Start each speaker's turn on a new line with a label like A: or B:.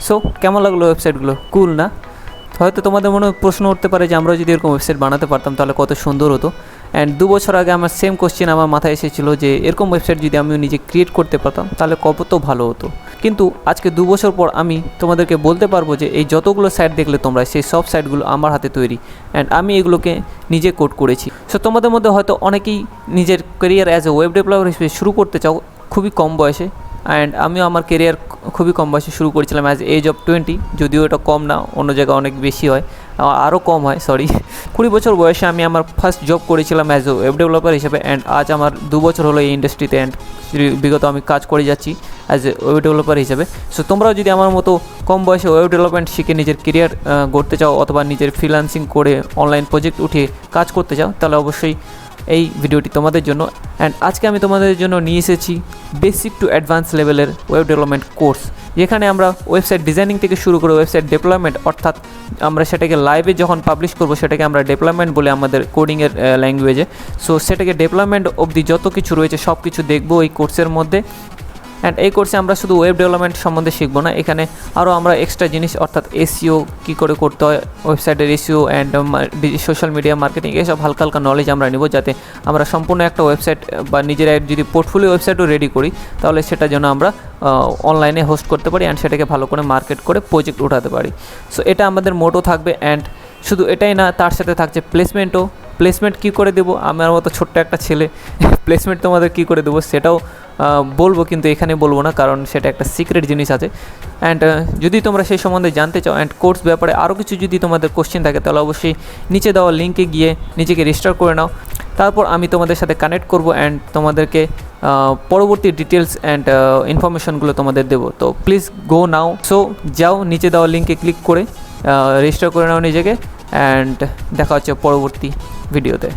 A: So কেমন লাগলো ওয়েবসাইটগুলো? কুল না? হয়তো তোমাদের মনে প্রশ্ন উঠতে পারে যে আমরা যদি এরকম ওয়েবসাইট বানাতে পারতাম তাহলে কত সুন্দর হতো। অ্যান্ড 2 বছর আগে আমার সেম কোশ্চেন আমার মাথায় এসেছিলো যে এরকম ওয়েবসাইট যদি আমি নিজে ক্রিয়েট করতে পারতাম তাহলে কত ভালো হতো। কিন্তু আজকে 2 বছর পর আমি তোমাদেরকে বলতে পারবো যে এই যতগুলো সাইট দেখলে তোমরা, সেই সব সাইটগুলো আমার হাতে তৈরি, অ্যান্ড আমি এগুলোকে নিজে কোড করেছি। সো তোমাদের মধ্যে হয়তো অনেকেই নিজের career as a web developer হিসেবে শুরু করতে চাও খুবই কম বয়সে, অ্যান্ড আমিও আমার কেরিয়ার খুবই কম বয়সে শুরু করেছিলাম অ্যাজ এজ অফ 20, যদিও এটা কম না, অন্য জায়গায় অনেক বেশি হয়, আরও কম হয়, সরি। 20 বছর বয়সে আমি আমার ফার্স্ট জব করেছিলাম অ্যাজ এ ওয়েব ডেভেলপার হিসেবে, অ্যান্ড আজ আমার 2 বছর হলো এই ইন্ডাস্ট্রিতে, অ্যান্ড বিগত আমি কাজ করে যাচ্ছি অ্যাজ এ ওয়েব ডেভেলপার হিসেবে। সো তোমরাও যদি আমার মতো কম বয়সে ওয়েব ডেভেলপমেন্ট শিখে নিজের কেরিয়ার গড়তে চাও অথবা নিজের ফ্রিল্যান্সিং করে অনলাইন প্রজেক্ট উঠিয়ে কাজ করতে চাও, তাহলে অবশ্যই এই ভিডিওটি তোমাদের জন্য। অ্যান্ড আজকে আমি তোমাদের জন্য নিয়ে এসেছি বেসিক টু অ্যাডভান্স লেভেলের ওয়েব ডেভেলপমেন্ট কোর্স, যেখানে আমরা ওয়েবসাইট ডিজাইনিং থেকে শুরু করে ওয়েবসাইট ডেভেলপমেন্ট, অর্থাৎ আমরা সেটাকে লাইভে যখন পাবলিশ করব সেটাকে আমরা ডেভেলপমেন্ট বলে আমাদের কোডিংয়ের ল্যাঙ্গুয়েজে। সো সেটাকে ডেভেলপমেন্ট অবধি যত কিছু রয়েছে সব কিছু দেখবো এই কোর্সের মধ্যে। অ্যান্ড এই কোর্সে আমরা শুধু ওয়েব ডেভেলপমেন্ট সম্বন্ধে শিখবো না, এখানে আরও আমরা এক্সট্রা জিনিস অর্থাৎ এসইও কী করে করতে হয়, ওয়েবসাইটের SEO and social media marketing, এসব হালকা হালকা নলেজ আমরা নেব, যাতে আমরা সম্পূর্ণ একটা ওয়েবসাইট বা নিজের যদি পোর্টফোলিও ওয়েবসাইটও রেডি করি তাহলে সেটা যেন আমরা অনলাইনে হোস্ট করতে পারি অ্যান্ড সেটাকে ভালো করে মার্কেট করে প্রজেক্ট উঠাতে পারি। সো এটা আমাদের মোটো থাকবে। অ্যান্ড শুধু এটাই না, তার সাথে থাকছে প্লেসমেন্টও। প্লেসমেন্ট কী করে দেবো, আমার মতো ছোট্ট একটা ছেলে প্লেসমেন্ট তোমাদের কী করে দেবো সেটাও বলবো, কিন্তু এখানে বলবো না কারণ সেটা একটা সিক্রেট জিনিস আছে। অ্যান্ড যদি তোমরা সেই সম্বন্ধে জানতে চাও অ্যান্ড কোর্স ব্যাপারে আরও কিছু যদি তোমাদের কোশ্চেন থাকে তাহলে অবশ্যই নিচে দেওয়া লিঙ্কে গিয়ে নিজেকে রেজিস্টার করে নাও। তারপর আমি তোমাদের সাথে কানেক্ট করবো অ্যান্ড তোমাদেরকে পরবর্তী ডিটেলস অ্যান্ড ইনফরমেশনগুলো তোমাদের দেবো। তো প্লিজ গো নাও। সো যাও, নিচে দেওয়া লিঙ্কে ক্লিক করে রেজিস্টার করে নাও নিজেকে, অ্যান্ড দেখা হচ্ছে পরবর্তী ভিডিওতে।